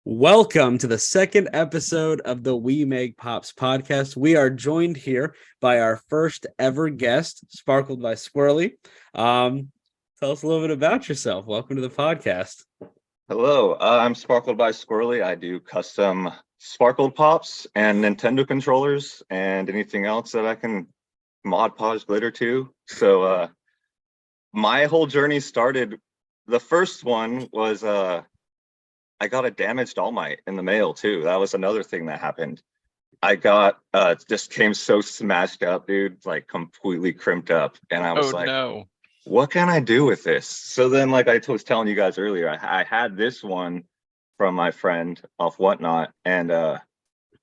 Welcome to the second episode of the We Make Pops podcast. We are joined here by our first ever guest, Sparkled by Squirrely. Tell us a little bit about yourself. Welcome to the podcast. Hello, I'm Sparkled by Squirrely. I do custom Sparkled Pops and Nintendo controllers and anything else that I can Mod Podge glitter to. So my whole journey started, the first one was I got a damaged All Might in the mail too. That was another thing that happened. I got just came so smashed up, dude, like completely crimped up. And I was no. What can I do with this? So then, like I was telling you guys earlier, I had this one from my friend off Whatnot, and I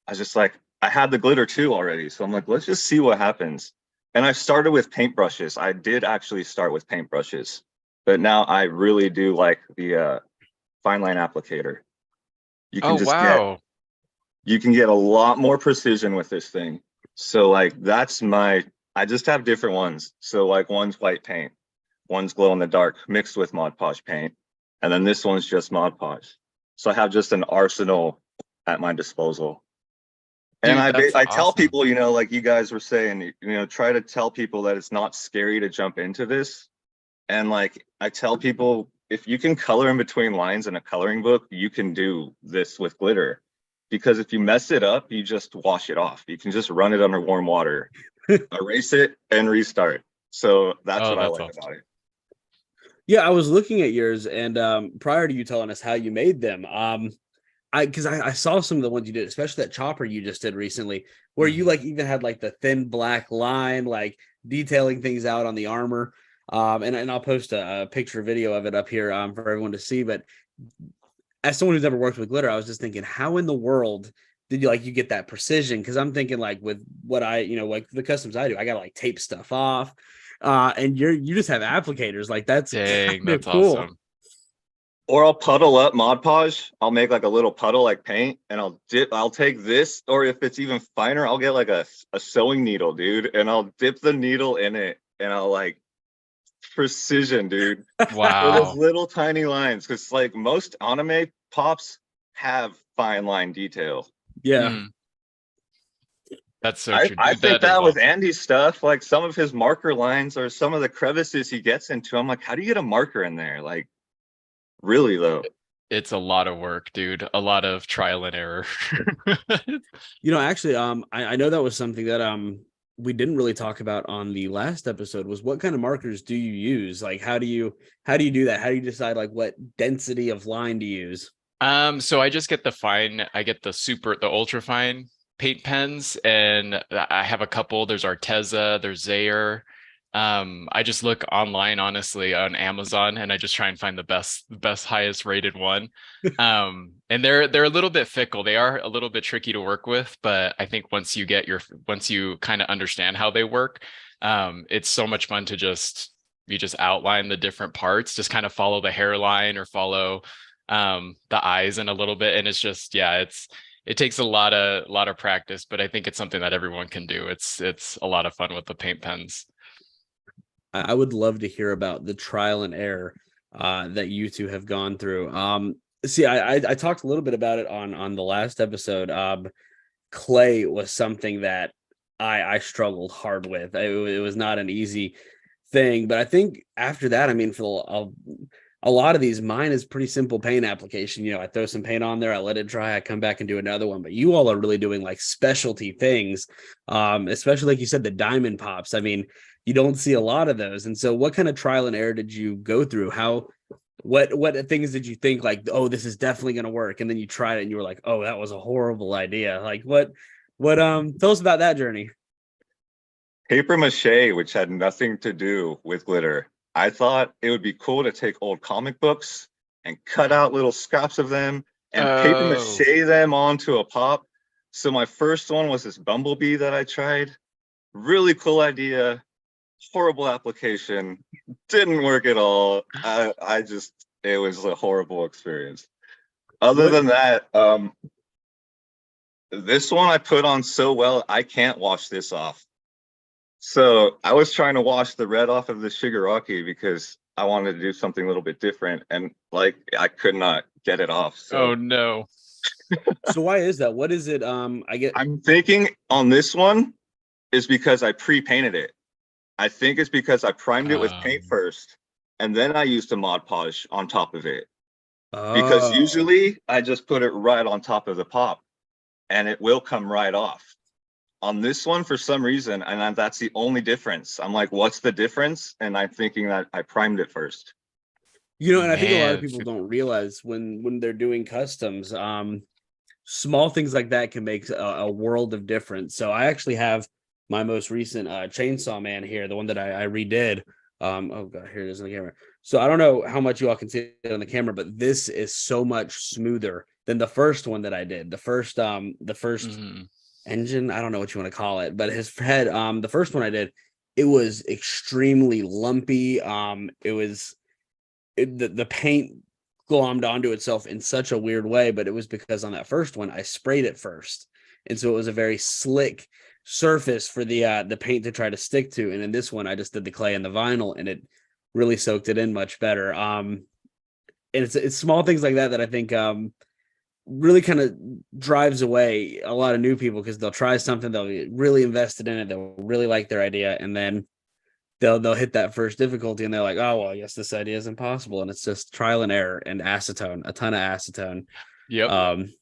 was just like, I had the glitter too already. So I'm like, let's just see what happens. And I started with paintbrushes. I did actually start with paintbrushes, but now I really do like the fine line applicator. You can you can get a lot more precision with this thing. So like I just have different ones. So like one's white paint, one's glow in the dark mixed with Mod Podge paint, and then this one's just Mod Podge. So I have just an arsenal at my disposal. Dude, and I tell people, you know, like you guys were saying, you know, try to tell people that it's not scary to jump into this. And like I tell people, if you can color in between lines in a coloring book, you can do this with glitter. Because if you mess it up, you just wash it off. You can just run it under warm water, erase it, and restart. So that's what I like about it. Yeah, I was looking at yours, and prior to you telling us how you made them, because I saw some of the ones you did, especially that chopper you just did recently, where you like even had like the thin black line, like detailing things out on the armor. And I'll post a picture video of it up here for everyone to see. But as someone who's never worked with glitter, I was just thinking, how in the world did you get that precision? Because I'm thinking like with what like the customs I do, I gotta like tape stuff off. And you just have applicators. Like that's cool. Awesome. Or I'll puddle up Mod Podge. I'll make like a little puddle like paint, and I'll take this, or if it's even finer, I'll get like a sewing needle, dude, and I'll dip the needle in it, and I'll like precision, dude. Wow. For those little tiny lines, because like most anime pops have fine line detail. Yeah. That's so true. I think that with Andy's stuff, like some of his marker lines or some of the crevices he gets into, I'm like, how do you get a marker in there? Like, really though? It's a lot of work, dude. A lot of trial and error. Actually, I know that was something that we didn't really talk about on the last episode, was what kind of markers do you use? Like, how do you do that? How do you decide like what density of line to use? So I just get the ultra fine paint pens, and I have a couple. There's Arteza, there's Zaire. I just look online, honestly, on Amazon, and I just try and find the best highest rated one. And they're a little bit fickle. They are a little bit tricky to work with, but I think once you kind of understand how they work, it's so much fun to just outline the different parts, just kind of follow the hairline or follow the eyes in a little bit, and it's just it takes a lot of practice, but I think it's something that everyone can do. It's a lot of fun with the paint pens. I would love to hear about the trial and error that you two have gone through. I talked a little bit about it on the last episode. Clay was something that I struggled hard with. It was not an easy thing, but I think after that, I mean, for a lot of these, mine is pretty simple paint application. I throw some paint on there, I let it dry, I come back and do another one. But you all are really doing like specialty things, especially like you said, the diamond pops. I mean, you don't see a lot of those. And so what kind of trial and error did you go through? What things did you think like, oh, this is definitely going to work? And then you tried it and you were like, oh, that was a horrible idea. Like what, tell us about that journey. Paper mache, which had nothing to do with glitter. I thought it would be cool to take old comic books and cut out little scraps of them and paper mache them onto a pop. So my first one was this bumblebee that I tried. Really cool idea. Horrible application. Didn't work at all. It was a horrible experience. Other than that, this one I put on so well, I can't wash this off. So I was trying to wash the red off of the Shigaraki because I wanted to do something a little bit different, and like I could not get it off. Oh So no. So why is that? What is it? I'm thinking on this one is because I pre-painted it. I think it's because I primed it with paint first, and then I used a Mod Podge on top of it. Because Oh, usually I just put it right on top of the pop, and it will come right off. On this one, for some reason, and that's the only difference. I'm like, what's the difference? And I'm thinking that I primed it first. and I think a lot of Man. people don't realize when they're doing customs, small things like that can make a world of difference. So I actually have my most recent Chainsaw Man here, the one that I redid. Oh god, here it is on the camera. So I don't know how much you all can see it on the camera, but this is so much smoother than the first one that I did. The first Mhm. engine, I don't know what you want to call it, but his head, the first one I did, it was extremely lumpy. The paint glommed onto itself in such a weird way, but it was because on that first one I sprayed it first, and so it was a very slick surface for the paint to try to stick to. And in this one, I just did the clay and the vinyl, and it really soaked it in much better. And it's small things like that that I think really kind of drives away a lot of new people, because they'll try something, they'll be really invested in it, they'll really like their idea, and then they'll hit that first difficulty and they're like, oh well, I guess this idea is impossible. And it's just trial and error and acetone, a ton of acetone. Yep. Um,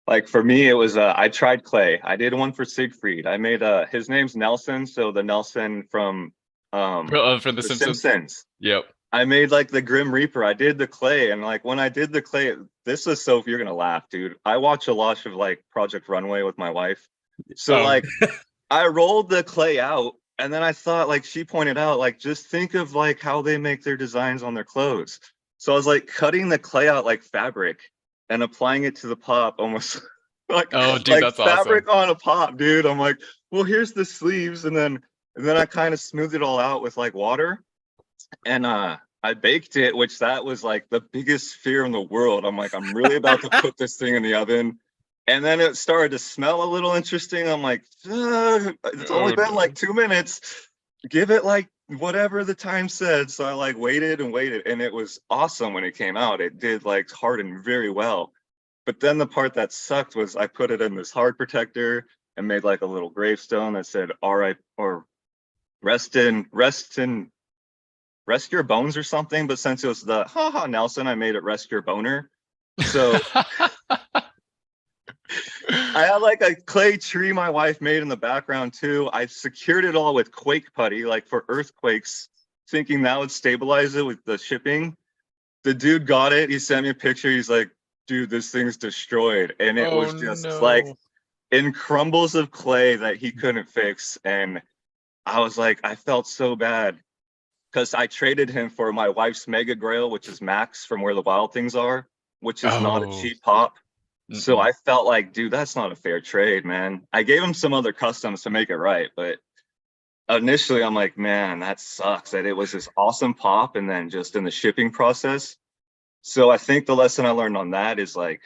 Like for me, it was I tried clay. I did one for Siegfried. I made his name's Nelson, so the Nelson from From The The Simpsons. Simpsons. Yep. I made like the Grim Reaper. I did the clay, and like when I did the clay, this is so you're gonna laugh, dude. I watch a lot of like Project Runway with my wife. So Oh, like I rolled the clay out, and then I thought, like she pointed out, like just think of like how they make their designs on their clothes. So I was like cutting the clay out like fabric and applying it to the pop, almost like oh, dude, like that's awesome. fabric on a pop, dude. I'm like, well, here's the sleeves, and then I kind of smoothed it all out with like water, and I baked it, which that was like the biggest fear in the world. I'm like, I'm really about to put this thing in the oven. And then it started to smell a little interesting. I'm like, it's only Oh been like no. 2 minutes. Give it like whatever the time said. So I like waited and waited, and it was awesome when it came out. It did like harden very well. But then the part that sucked was I put it in this hard protector and made like a little gravestone that said "All right" or rest your bones or something. But since it was the haha Nelson, I made it rest your boner. So I had like a clay tree my wife made in the background too. I secured it all with quake putty, like for earthquakes, thinking that would stabilize it with the shipping. The dude got it. He sent me a picture. He's like, dude, this thing's destroyed. And it Oh was just like no. in crumbles of clay that he couldn't fix. And I was like, I felt so bad because I traded him for my wife's Mega Grail, which is Max from Where the Wild Things Are, which is not a Oh. cheap pop. So Mm-mm. I felt like, dude, that's not a fair trade, man. I gave him some other customs to make it right, but initially I'm like, man, that sucks that it was this awesome pop and then just in the shipping process. So I think the lesson I learned on that is like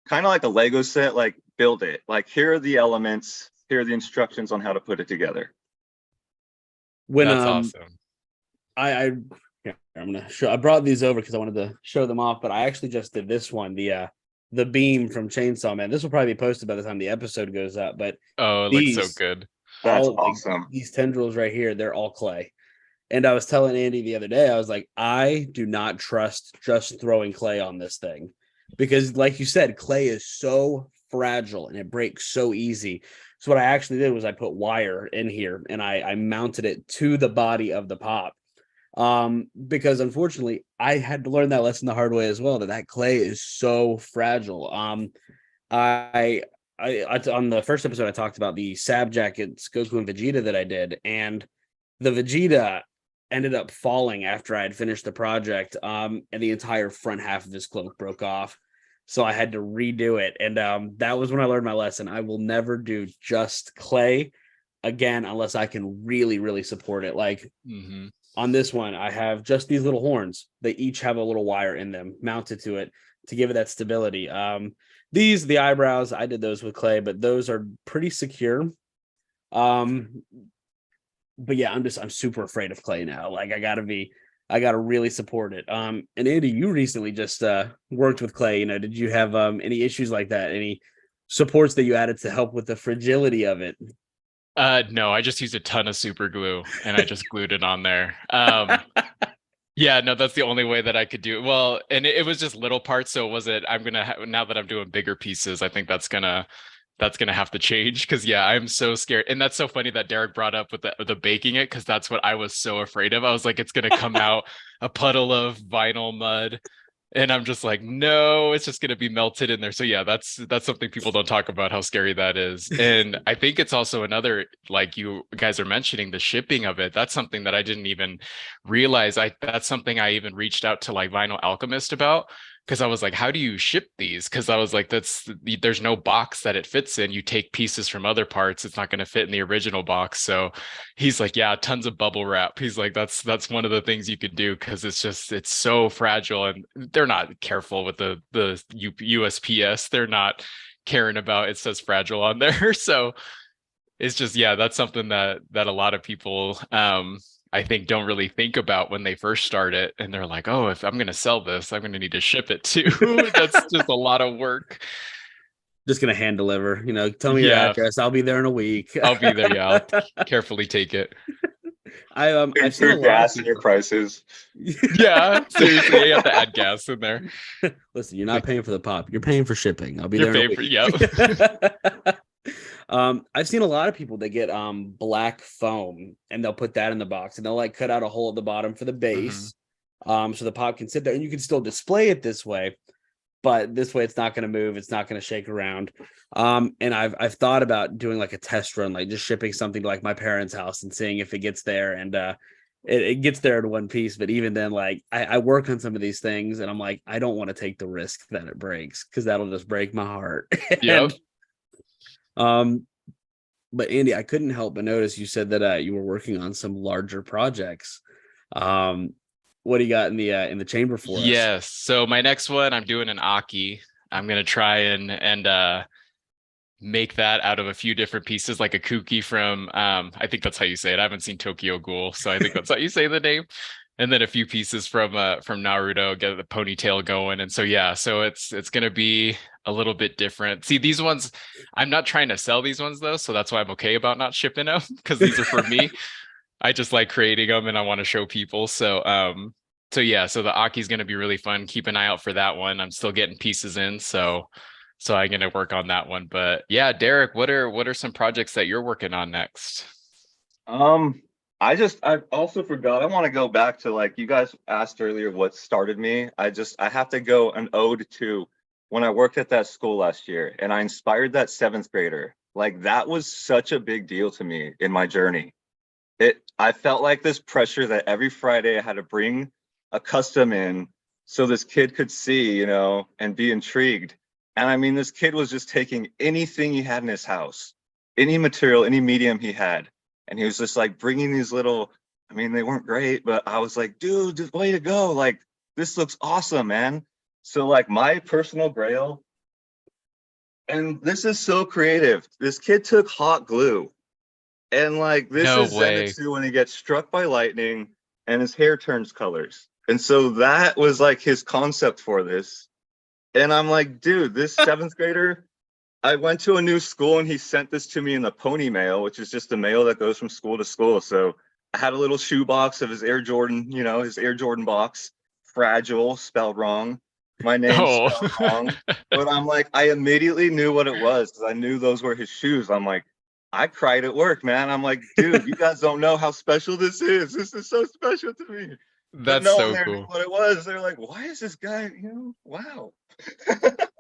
kind of like a Lego set, like build it. Like here are the elements, here are the instructions on how to put it together. when That's awesome. I yeah, I'm gonna show. I brought these over because I wanted to show them off, but I actually just did this one, the beam from Chainsaw Man. This will probably be posted by the time the episode goes up, but Oh, it looks so these good. That's all like awesome. these tendrils right here, they're all clay. And I was telling Andy the other day, I was like, I do not trust just throwing clay on this thing, because, like you said, clay is so fragile and it breaks so easy. So what I actually did was I put wire in here and I mounted it to the body of the pop. Because unfortunately, I had to learn that lesson the hard way as well. That clay is so fragile. I on the first episode I talked about the Sab jackets Goku and Vegeta that I did, and the Vegeta ended up falling after I had finished the project. And the entire front half of his cloak broke off. So I had to redo it. And that was when I learned my lesson. I will never do just clay again unless I can really, really support it. Like Hmm. on this one, I have just these little horns. They each have a little wire in them mounted to it to give it that stability. The eyebrows, I did those with clay, but those are pretty secure. Um, but yeah, I'm super afraid of clay now. Like I gotta be I gotta really support it. And Andy, you recently just worked with clay. Did you have any issues like that? Any supports that you added to help with the fragility of it? No, I just used a ton of super glue and I just glued it on there. Yeah, no, that's the only way that I could do it. Well, and it was just little parts, so it wasn't. Now that I'm doing bigger pieces, I think that's gonna have to change because yeah, I'm so scared. And that's so funny that Derek brought up with the baking it because that's what I was so afraid of. I was like, it's gonna come out a puddle of vinyl mud. And I'm just like, no, it's just gonna be melted in there. So yeah, that's something people don't talk about how scary that is. And I think it's also another, like you guys are mentioning, the shipping of it. That's something that I didn't even realize. That's something I even reached out to like Vinyl Alchemist about because I was like, how do you ship these? Because I was like, there's no box that it fits in. You take pieces from other parts, it's not going to fit in the original box. So he's like, yeah, tons of bubble wrap. He's like, that's one of the things you could do because it's so fragile and they're not careful with the USPS. They're not caring about it says fragile on there. So it's just yeah, that's something that a lot of people I think don't really think about when they first start it and they're like, oh, if I'm going to sell this, I'm going to need to ship it too. That's just a lot of work. Just gonna hand deliver. Tell me your Yeah, address. I'll be there in a week. I'll be there. Yeah, I'll carefully take it. I've seen a Include lot of gas in your people. prices. Yeah, seriously, you have to add gas in there. Listen, you're not paying for the pop. You're paying for shipping. I'll be Your there in a favorite, yeah. week. I've seen a lot of people that get black foam and they'll put that in the box and they'll like cut out a hole at the bottom for the Mhm. base. So the pop can sit there and you can still display it this way, but this way it's not going to move, it's not going to shake around. And I've thought about doing like a test run, like just shipping something to like my parents' house and seeing if it gets there, and it gets there in one piece. But even then, like I work on some of these things and I'm like, I don't want to take the risk that it breaks because that'll just break my heart. Yep. And um but Andy, I couldn't help but notice you said that you were working on some larger projects. um what do you got in the chamber for us? Yes. So my next one, I'm doing an Aki. I'm gonna try and make that out of a few different pieces, like a Kuki from I think that's how you say it. I haven't seen Tokyo Ghoul, so I think that's how you say the name. And then a few pieces from Naruto, get the ponytail going. And so yeah, so it's gonna be a little bit different. See, these ones, I'm not trying to sell these ones though, so that's why I'm okay about not shipping them because these are for me. I just like creating them and I want to show people. So yeah, so the Aki's gonna be really fun. Keep an eye out for that one. I'm still getting pieces in, so I'm gonna work on that one. But yeah, Derek, what are some projects that you're working on next? Um, I also forgot. I want to go back to like you guys asked earlier what started me. I have to go an ode to when I worked at that school last year and I inspired that seventh grader. Like that was such a big deal to me in my journey. I felt like this pressure that every Friday I had to bring a custom in so this kid could see, and be intrigued. And I mean, this kid was just taking anything he had in his house, any material, any medium he had. And he was just like bringing these little, I mean, they weren't great, but I was like, dude, just way to go. Like, this looks awesome, man. So, like, my personal grail, and this is so creative. This kid took hot glue, and like, this No is way. Zenitsu when he gets struck by lightning and his hair turns colors. And so that was like his concept for this. And I'm like, dude, this seventh grader, I went to a new school and he sent this to me in the pony mail, which is just the mail that goes from school to school. So I had a little shoe box of his Air Jordan, his Air Jordan box, fragile, spelled wrong. My name Oh. spelled wrong. But I'm like, I immediately knew what it was because I knew those were his shoes. I'm like, I cried at work, man. I'm like, dude, you guys don't know how special this is. This is so special to me. But That's no one so there knew cool. what it was. They're like, why is this guy, wow.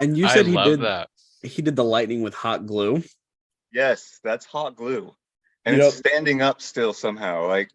And you I said love that. he did the lightning with hot glue. Yes, that's hot glue. And You it's know, standing up still somehow. Like,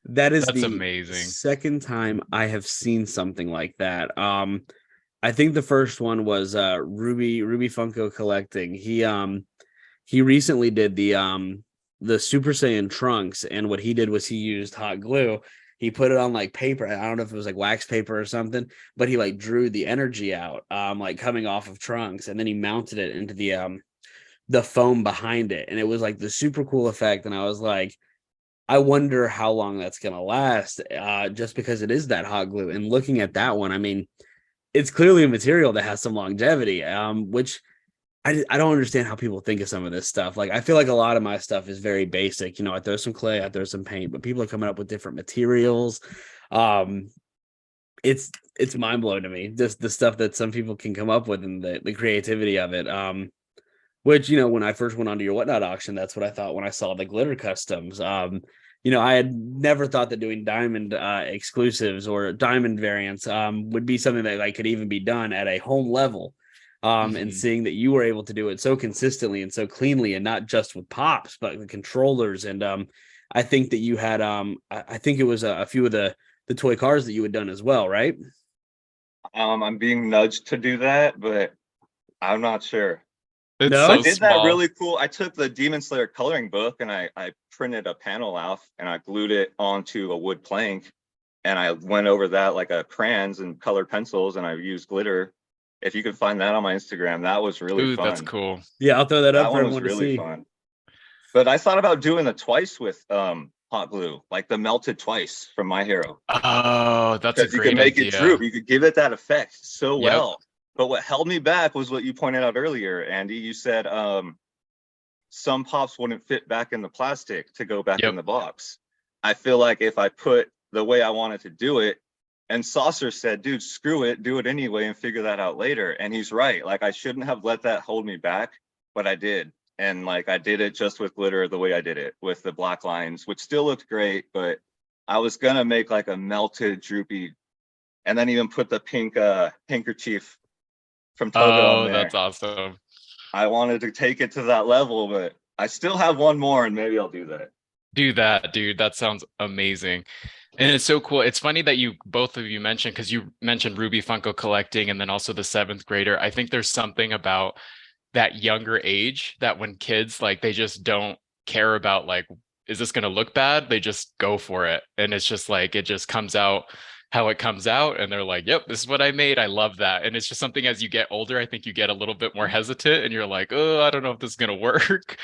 that is That's the amazing. second time I have seen something like that. I think the first one was Ruby Funko Collecting. He recently did the Super Saiyan Trunks, and what he did was he used hot glue. He put it on like paper. I don't know if it was like wax paper or something, but he like drew the energy out, like coming off of Trunks, and then he mounted it into the foam behind it, and it was like the super cool effect. And I was like, I wonder how long that's gonna last, just because it is that hot glue. And looking at that one, I mean, it's clearly a material that has some longevity, which I don't understand how people think of some of this stuff. Like, I feel like a lot of my stuff is very basic. I throw some clay, I throw some paint, but people are coming up with different materials. Um, it's mind blowing to me, just the stuff that some people can come up with and the creativity of it. Which, when I first went onto your Whatnot auction, that's what I thought when I saw the glitter customs. I had never thought that doing diamond exclusives or diamond variants would be something that like could even be done at a home level. And seeing that you were able to do it so consistently and so cleanly, and not just with pops, but the controllers. And I think that you had I think it was a few of the toy cars that you had done as well, right? I'm being nudged to do that, but I'm not sure. It's No? I so did that small. really cool. I took the Demon Slayer coloring book and I printed a panel out and I glued it onto a wood plank, and I went over that like a crayons and colored pencils, and I used glitter. If you could find that on my Instagram, that was really Ooh, that's fun. cool. Yeah, I'll throw that up That for one was everyone to really see. fun. But I thought about doing it twice with hot glue, like the melted twice from My Hero, Oh, that's a because you can great make it droop. idea. You could give it that effect so Yep. well. But what held me back was what you pointed out earlier, Andy. You said some pops wouldn't fit back in the plastic to go back in Yep. the box. I feel like if I put the way I wanted to do it, and Saucer said, dude, screw it, do it anyway and figure that out later. And he's right. Like, I shouldn't have let that hold me back, but I did. And like, I did it just with glitter the way I did it, with the black lines, which still looked great, but I was gonna make like a melted droopy, and then even put the pink handkerchief from Toga on Oh, there. that's awesome. I wanted to take it to that level, but I still have one more, and maybe I'll do that. Do that, dude. That sounds amazing. And it's so cool. It's funny that you both of you mentioned, because you mentioned Ruby Funko collecting and then also the seventh grader. I think there's something about that younger age that when kids like they just don't care about like, is this going to look bad? They just go for it. And it's just like it just comes out how it comes out. And they're like, yep, this is what I made. I love that. And it's just something as you get older, I think you get a little bit more hesitant and you're like, oh, I don't know if this is going to work.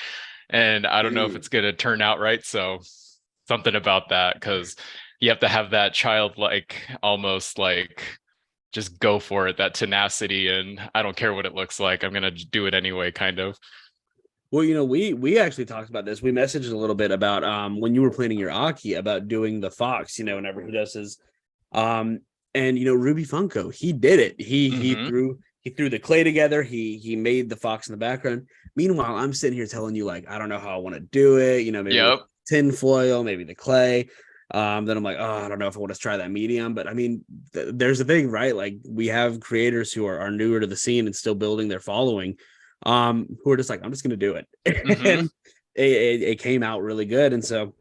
And I don't know if Dude, it's going to turn out right. So something about that, because you have to have that childlike, almost like just go for it, that tenacity, and I don't care what it looks like, I'm gonna do it anyway, kind of. Well, we actually talked about this. We messaged a little bit about when you were planning your Aki about doing the Fox, whenever he does his and Ruby Funko, he did it. He threw the clay together, he made the fox in the background. Meanwhile, I'm sitting here telling you, like, I don't know how I want to do it, maybe with Yep. tin foil, maybe the clay. Then I'm like, oh, I don't know if I want to try that medium. But I mean, there's a thing, right? Like, we have creators who are newer to the scene and still building their following, who are just like, I'm just gonna do it. Mm-hmm. And it came out really good. And so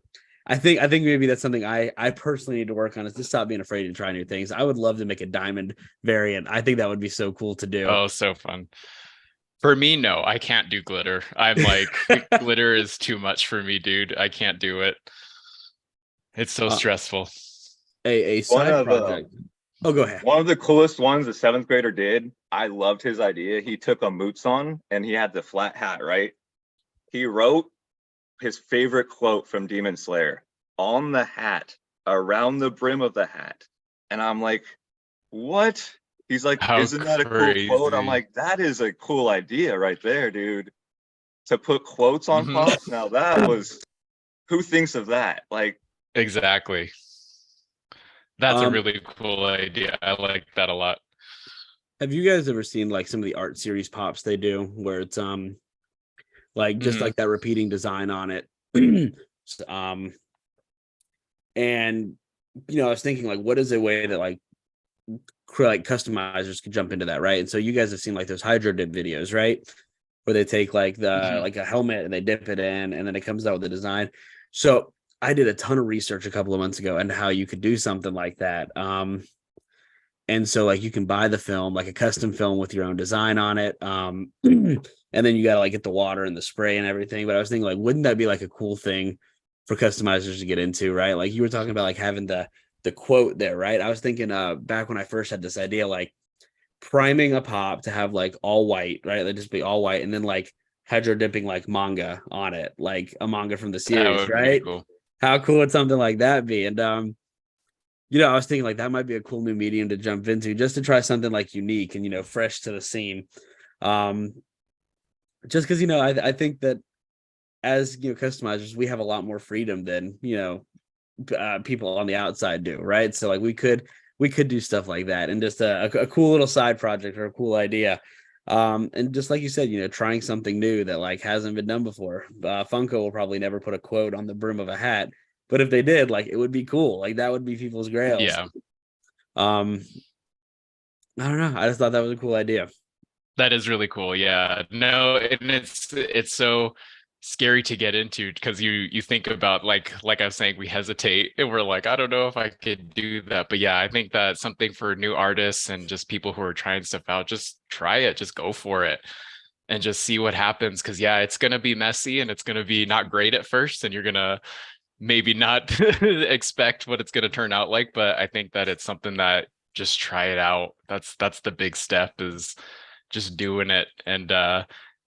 I think maybe that's something I personally need to work on, is to stop being afraid to try new things. I would love to make a diamond variant. I think that would be so cool to do. Oh, so fun. For me, no, I can't do glitter. I'm like, glitter is too much for me, dude. I can't do it. It's so Uh, stressful. a one side of project. Oh, go ahead. one of the coolest ones the seventh grader did. I loved his idea. He took a moots on and he had the flat hat, right? He wrote his favorite quote from Demon Slayer on the hat, around the brim of the hat. And I'm like, what? He's like, How isn't that a cool quote? I'm crazy. like, that is a cool idea right there, dude. To put quotes on Hmm. pops. Now that was, who thinks of that? Like, Exactly. That's a Um, really cool idea. I like that a lot. have you guys ever seen like some of the art series pops they do, where it's like just Hmm. like that repeating design on it? um, and I was thinking, like, what is a way that like customizers could jump into that, right? And so you guys have seen like those hydro dip videos, right? Where they take like the Hmm. like a helmet and they dip it in, and then it comes out with a design. So I did a ton of research a couple of months ago and how you could do something like that. And so like you can buy the film, like a custom film with your own design on it. And then you gotta like get the water and the spray and everything. But I was thinking, like, wouldn't that be like a cool thing for customizers to get into, right? Like you were talking about like having the quote there, right? I was thinking back when I first had this idea, like priming a pop to have like all white, right? That'd just be all white, and then like hydro dipping like manga on it, like a manga from the That series, would be right? cool. how cool would something like that be? And I was thinking like that might be a cool new medium to jump into just to try something like unique and fresh to the scene. Um, just because I think that as customizers, we have a lot more freedom than people on the outside do, right? So like we could do stuff like that and just a cool little side project or a cool idea. And just like you said, trying something new that like hasn't been done before. Funko will probably never put a quote on the brim of a hat, but if they did, like it would be cool. Like that would be people's grails. Yeah, Um, I don't know. I just thought that was a cool idea. that is really cool. Yeah. No, and it's so scary to get into because you think about like I was saying, we hesitate and we're like, I don't know if I could do that. But yeah, I think that's something for new artists and just people who are trying stuff out. Just try it, just go for it and just see what happens. Cause yeah, it's gonna be messy and it's gonna be not great at first, and you're gonna maybe not expect what it's gonna turn out like. But I think that it's something that just try it out. That's the big step, is just doing it and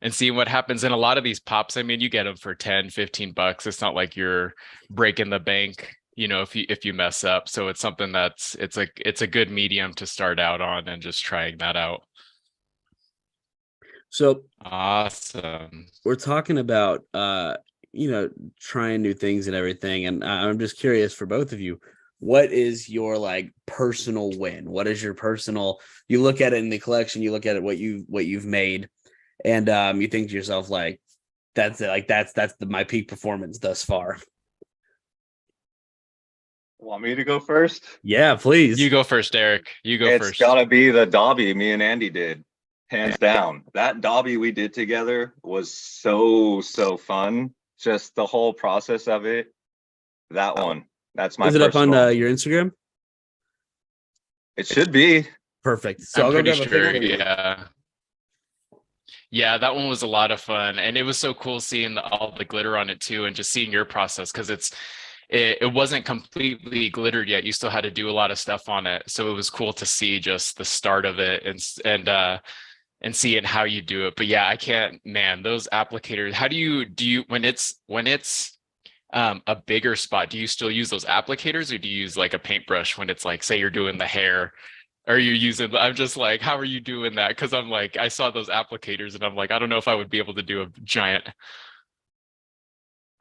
seeing what happens. And a lot of these pops, I mean, you get them for 10, $15. It's not like you're breaking the bank, if you mess up. So it's something it's a good medium to start out on and just trying that out. So Awesome. we're talking about trying new things and everything, and I'm just curious for both of you, what is your like personal win? What is your personal, you look at it in the collection, you look at it what you've made, and you think to yourself like that's it, like my peak performance thus far. Want me to go first? Yeah, please. You go first, Eric. You go It's first. gotta be the Dobby me and Andy did, hands down. That Dobby we did together was so fun. Just the whole process of it. That one. That's my Is it up on personal. your Instagram? It should be. Perfect. So I'm I'll go pretty grab a pic sure. for you. Yeah. Yeah, that one was a lot of fun. And it was so cool seeing all the glitter on it too, and just seeing your process, because it wasn't completely glittered yet. You still had to do a lot of stuff on it. So it was cool to see just the start of it and seeing how you do it. But yeah, I can't, man, those applicators, how do you when it's a bigger spot, do you still use those applicators, or do you use like a paintbrush when it's like, say you're doing the hair? Are you using, I'm just like, how are you doing that? Because I'm like, I saw those applicators and I'm like, I don't know if I would be able to do a giant.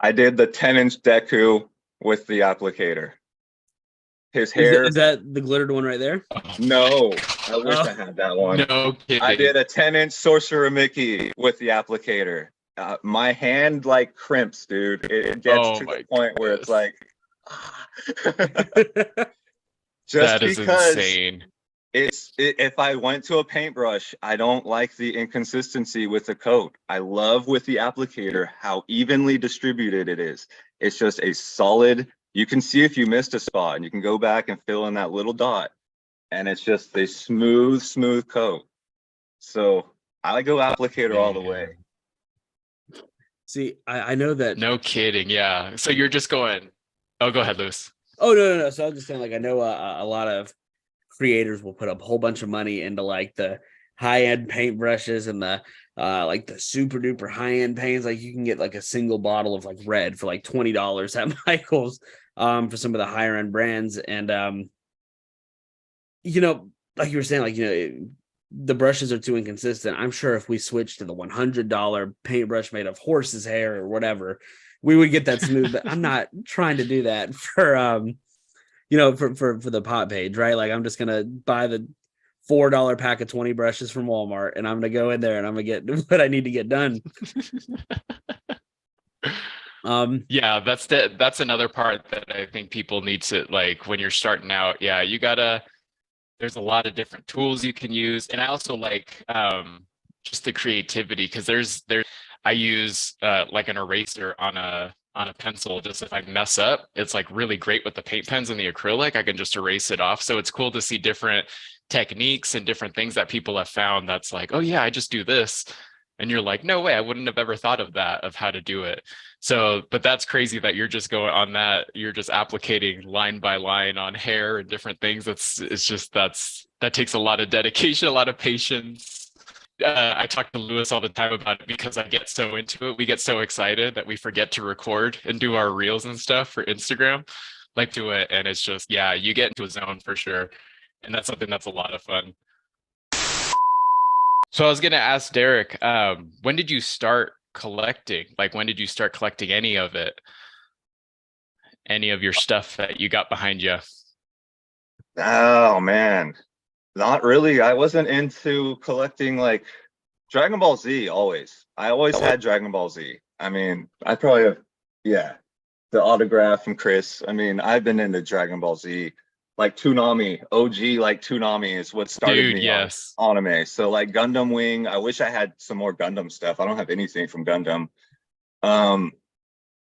I did the 10-inch Deku with the applicator. His hair. Is that the glittered one right there? No, I wish I had that one. No kidding. I did a 10-inch Sorcerer Mickey with the applicator. My hand like crimps, dude. It gets to the point where it's like, just that is because insane. if I went to a paintbrush, I don't like the inconsistency with the coat. I love with the applicator how evenly distributed it is. It's just a solid, you can see if you missed a spot and you can go back and fill in that little dot. And it's just a smooth coat. So I go applicator all the way. See, I know that. No kidding. Yeah. So you're just going, oh, go ahead, Lewis. Oh no. So I was just saying, like, I know a lot of creators will put up a whole bunch of money into like the high end paintbrushes and the like the super duper high end paints. Like you can get like a single bottle of like red for like $20 at Michael's for some of the higher end brands. And like you were saying, like the brushes are too inconsistent. I'm sure if we switched to the $100 paintbrush made of horse's hair or whatever, we would get that smooth. But I'm not trying to do that for for the pot page, right? Like I'm just gonna buy the $4 pack of 20 brushes from Walmart, and I'm gonna go in there and I'm gonna get what I need to get done. Yeah, that's another part that I think people need to, like, when you're starting out. Yeah, there's a lot of different tools you can use. And I also like just the creativity, because I use like an eraser on a pencil. Just if I mess up, it's like really great with the paint pens and the acrylic. I can just erase it off. So it's cool to see different techniques and different things that people have found that's like, oh yeah, I just do this. And you're like, no way, I wouldn't have ever thought of that, of how to do it. So, but that's crazy that you're just going on that. You're just applicating line by line on hair and different things. That takes a lot of dedication, a lot of patience. I talk to Lewis all the time about it because I get so into it. We get so excited that we forget to record and do our reels and stuff for Instagram. Like do it, and it's just yeah, you get into a zone for sure, and that's something that's a lot of fun. So I was gonna ask Derek, when did you start collecting? Like when did you start collecting any of it? Any of your stuff that you got behind you? Oh man, not really. I wasn't into collecting like Dragon Ball Z always. I always had Dragon Ball Z. I mean, I probably have, yeah, the autograph from Chris. I mean, I've been into Dragon Ball Z. Like Toonami, OG like Toonami is what started Dude, me on yes. anime. So like Gundam Wing, I wish I had some more Gundam stuff. I don't have anything from Gundam. Um,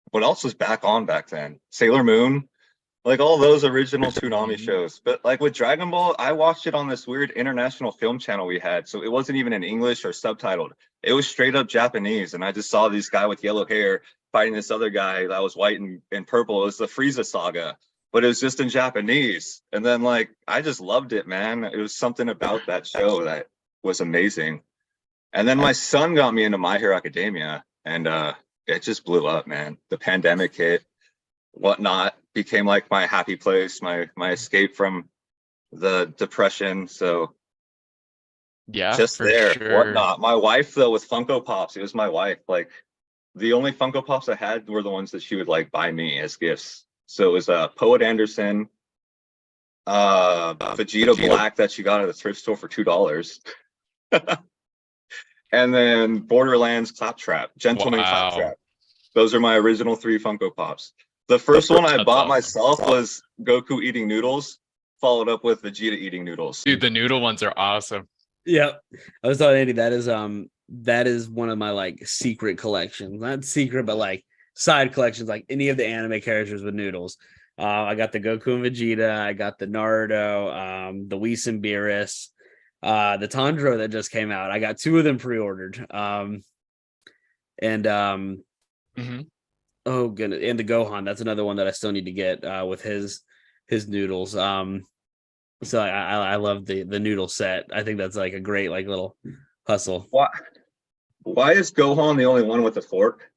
what else was back on back then? Sailor Moon, like all those original Toonami Mhm. shows. But like with Dragon Ball, I watched it on this weird international film channel we had. So it wasn't even in English or subtitled. It was straight up Japanese. And I just saw this guy with yellow hair fighting this other guy that was white and purple. It was the Frieza saga, but it was just in Japanese. And then like I just loved it, man. It was something about that show that was amazing. And then my son got me into My Hero Academia, and it just blew up, man. The pandemic hit, whatnot became like my happy place, my escape from the depression. So Yeah, just for there, sure. whatnot. My wife though with Funko Pops, it was my wife. Like the only Funko Pops I had were the ones that she would like buy me as gifts. So it was Poet Anderson, Vegeta Black that she got at the thrift store for $2. And then Borderlands Claptrap, Gentleman Wow. Claptrap. Those are my original three Funko Pops. The first one I That's bought awesome. myself was Goku eating noodles, followed up with Vegeta eating noodles. Dude, the noodle ones are awesome. Yeah, I was telling Andy that is one of my like secret collections. Not secret, but like side collections. Like any of the anime characters with noodles. I got the Goku and Vegeta. I got the Naruto, the Whis and Beerus, the Tanjiro that just came out. I got two of them pre-ordered. And Hmm. oh goodness, and the Gohan. That's another one that I still need to get with his noodles. So I love the noodle set. I think that's like a great like little hustle. Why? Why is Gohan the only one with a fork?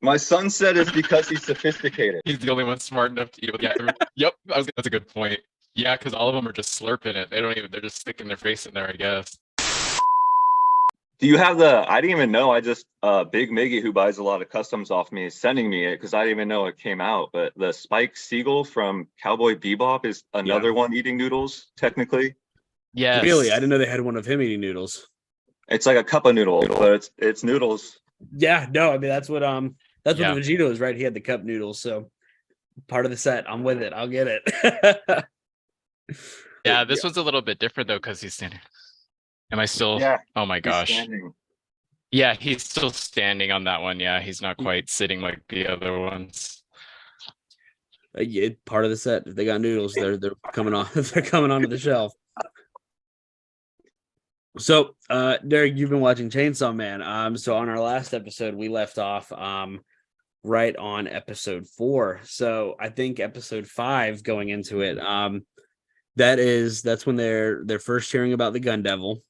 My son said it's because he's sophisticated. He's the only one smart enough to eat it with. Yeah. Yep. That's a good point. Yeah, because all of them are just slurping it. They don't even. They're just sticking their face in there, I guess. Do you have the? I didn't even know. I just Big Miggy, who buys a lot of customs off me, is sending me it because I didn't even know it came out. But the Spike Siegel from Cowboy Bebop is Yeah, another one eating noodles. Technically, really, I Yes. didn't know they had one of him eating noodles. it's like a cup of noodles, but it's noodles. Yeah, no, I mean that's what the Yeah. Vegito is, right? He had the cup noodles, so part of the set. I'm with it. I'll get it. Yeah. Yeah, This was a little bit different though, because he's standing. Am I still? yeah, Oh my he's gosh. standing. Yeah, he's still standing on that one. Yeah, he's not quite sitting like the other ones. Yeah, part of the set. If they got noodles, they're coming on. They're coming onto the shelf. So, Derek, you've been watching Chainsaw Man. So on our last episode, we left off right on episode 4. So I think episode 5 going into it, that's when they're first hearing about the Gun Devil.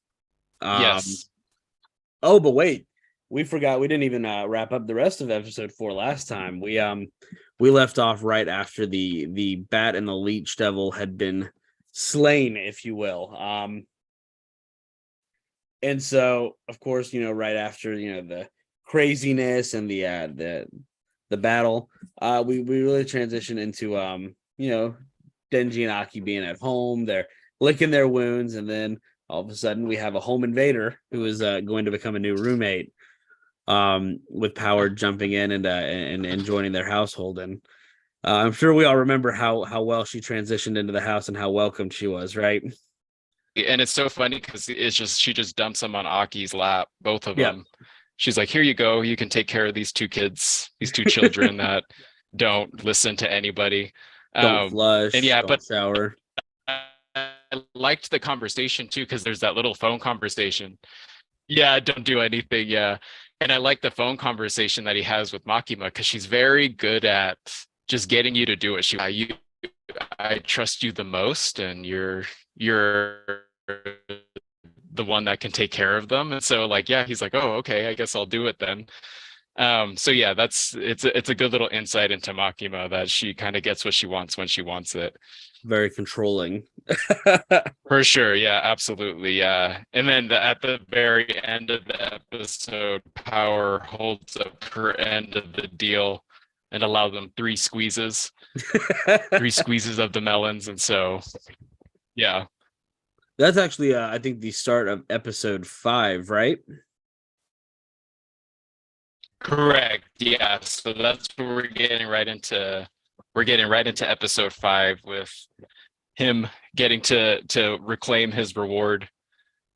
Um, Yes. oh, but wait, we forgot we didn't even wrap up the rest of episode 4 last time. We left off right after the Bat and the Leech Devil had been slain, if you will. And so of course, right after, the craziness and the battle, we really transition into Denji and Aki being at home. They're licking their wounds, and then all of a sudden we have a home invader who is going to become a new roommate, with Power jumping in and joining their household. And I'm sure we all remember how well she transitioned into the house and how welcomed she was, right? And it's so funny because it's just she just dumps them on Aki's lap, both of Yeah. them. She's like, "Here you go. You can take care of these two kids, these two children that don't listen to anybody." Don't Um, and flush, yeah, don't but shower. I liked the conversation too because there's that little phone conversation. Yeah, don't do anything. Yeah, and I like the phone conversation that he has with Makima because she's very good at just getting you to do what she. You I trust you the most, and you're the one that can take care of them. And so like, yeah, he's like, oh, okay, I guess I'll do it then. So yeah, it's a good little insight into Makima, that she kind of gets what she wants when she wants it. Very controlling. For sure, yeah, absolutely, yeah. And then at the very end of the episode, Power holds up her end of the deal and allow them three squeezes of the melons, and so yeah. That's actually, I think, the start of episode 5, right? Correct. Yeah. So that's where we're getting right into episode 5, with him getting to reclaim his reward.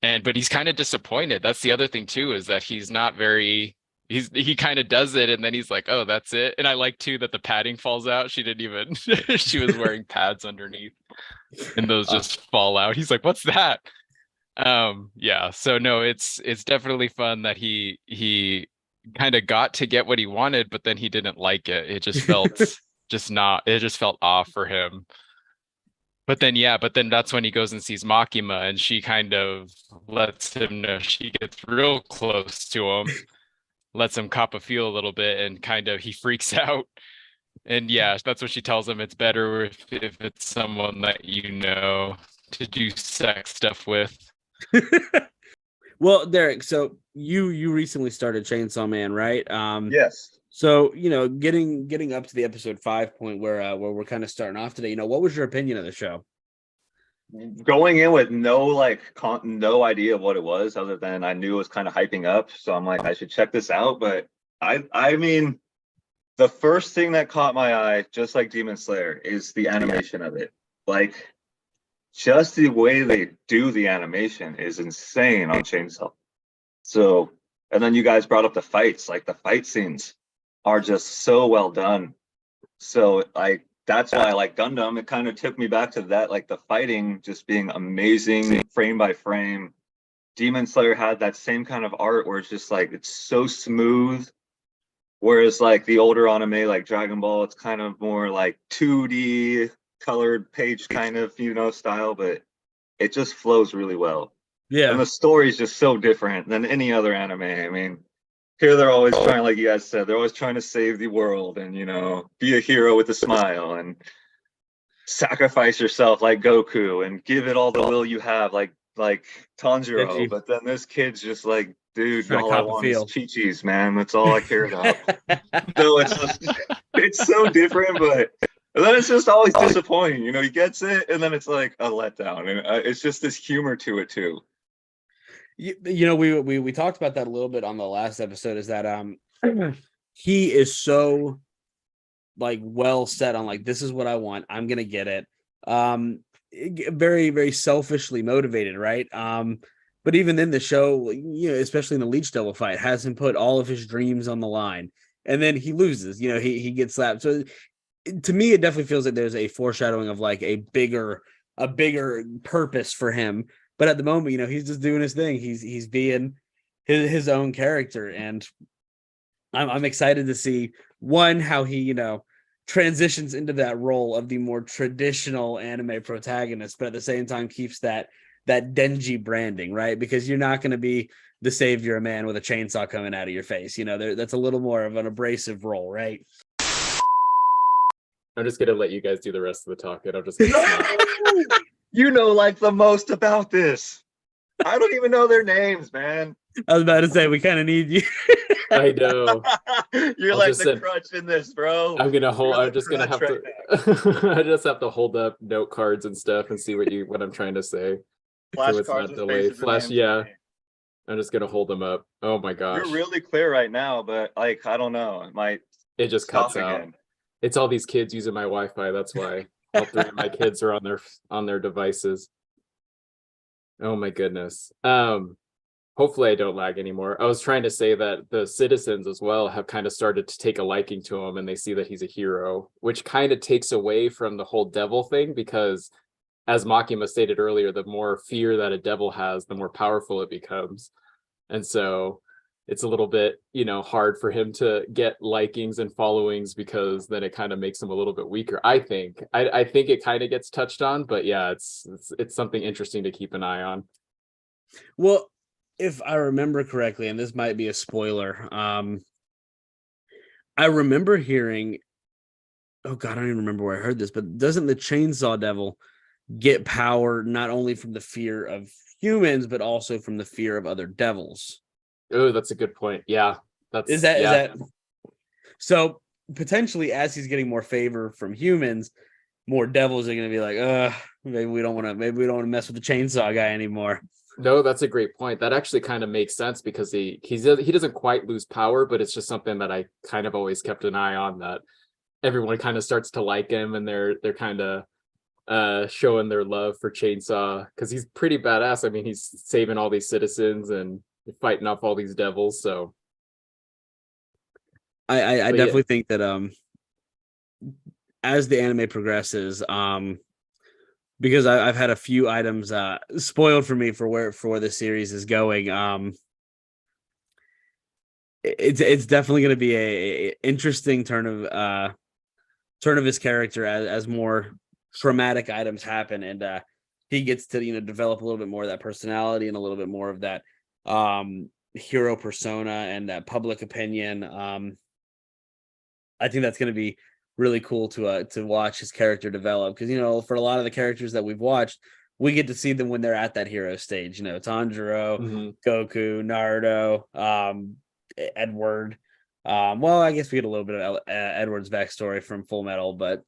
And but he's kind of disappointed. That's the other thing too, is that he's not very he kind of does it and then he's like, oh, that's it. And I like too that the padding falls out. She didn't even she was wearing pads underneath, and those just fall out. He's like, what's that? Yeah, so no, it's definitely fun that he kind of got to get what he wanted, but then he didn't like it. It just felt it just felt off for him. But then yeah, but then that's when he goes and sees Makima, and she kind of lets him know, she gets real close to him, lets him cop a feel a little bit, and kind of he freaks out. And yeah, that's what she tells him. It's better if it's someone that you know to do sex stuff with. Well, Derek, so you recently started Chainsaw Man, right? Yes. So getting up to the episode 5 point where we're kind of starting off today. What was your opinion of the show? Going in with no idea of what it was, other than I knew it was kind of hyping up, so I'm like, I should check this out. But I mean, the first thing that caught my eye, just like Demon Slayer, is the animation of it. Like, just the way they do the animation is insane on Chainsaw. So, and then you guys brought up the fights. Like, the fight scenes are just so well done. So, like, that's why I like Gundam. It kind of took me back to that, like the fighting just being amazing frame by frame. Demon Slayer had that same kind of art where it's just like, it's so smooth. Whereas like the older anime, like Dragon Ball, it's kind of more like 2D colored page kind of, style, but it just flows really well. Yeah. And the story is just so different than any other anime. I mean, here they're always trying, like you guys said, they're always trying to save the world and, be a hero with a smile and sacrifice yourself like Goku and give it all the will you have like Tanjiro. Edgy. But then this kid's just like, dude, Trying to all I cop a want feel. is Chi-Chi's, man. That's all I care about. So it's so different, but then it's just always disappointing. He gets it, and then it's like a letdown, and it's just this humor to it too. We talked about that a little bit on the last episode, is that he is so like well set on like, this is what I want, I'm gonna get it. Very, very selfishly motivated, right? But even in the show, especially in the Leech Devil fight, has him put all of his dreams on the line, and then he loses. He gets slapped. So to me, it definitely feels like there's a foreshadowing of like a bigger purpose for him. But at the moment, he's just doing his thing. He's being his own character, and I'm excited to see how he transitions into that role of the more traditional anime protagonist, but at the same time keeps that Denji branding, right? Because you're not going to be the savior man with a chainsaw coming out of your face. That's a little more of an abrasive role, right? I'm just gonna let you guys do the rest of the talk, and I'm just gonna smile. You know, like the most about this. I don't even know their names, man. I was about to say, we kind of need you. I know. You're I'll like just the say- crutch in this, bro. I'm You're just the gonna have crutch to. I just have to hold up note cards and stuff and see what I'm trying to say. So it's Flashcards not with delayed. faces and names. Yeah. I'm just gonna hold them up. Oh my gosh. You're really clear right now, but like, I don't know. It might It just stop cuts out. again. It's all these kids using my Wi-Fi. That's why all 3 of my kids are on their devices. Oh my goodness. Hopefully I don't lag anymore. I was trying to say that the citizens as well have kind of started to take a liking to him, and they see that he's a hero, which kind of takes away from the whole devil thing, because as Makima stated earlier, the more fear that a devil has, the more powerful it becomes. And so it's a little bit, hard for him to get likings and followings, because then it kind of makes him a little bit weaker. I think. I think it kind of gets touched on, but yeah, it's something interesting to keep an eye on. Well, if I remember correctly, and this might be a spoiler, I remember hearing, oh god, I don't even remember where I heard this, but doesn't the Chainsaw Devil get power not only from the fear of humans, but also from the fear of other devils? Oh, that's a good point. Yeah, Is that's that is yeah. that so? Potentially, as he's getting more favor from humans, more devils are going to be like, maybe we don't want to mess with the chainsaw guy anymore. No, that's a great point. That actually kind of makes sense, because he doesn't quite lose power, but it's just something that I kind of always kept an eye on, that everyone kind of starts to like him, and they're kind of showing their love for Chainsaw, because he's pretty badass. I mean, he's saving all these citizens and fighting off all these devils. So I but yeah, definitely think that as the anime progresses, because I've had a few items spoiled for me for where the series is going. It's definitely going to be a interesting turn of his character as more traumatic items happen, and he gets to develop a little bit more of that personality and a little bit more of that hero persona and that public opinion. I think that's going to be really cool to watch his character develop, because for a lot of the characters that we've watched, we get to see them when they're at that hero stage. Tanjiro, mhm. Goku, Naruto, Edward. Well, I guess we get a little bit of Edward's backstory from Full Metal, but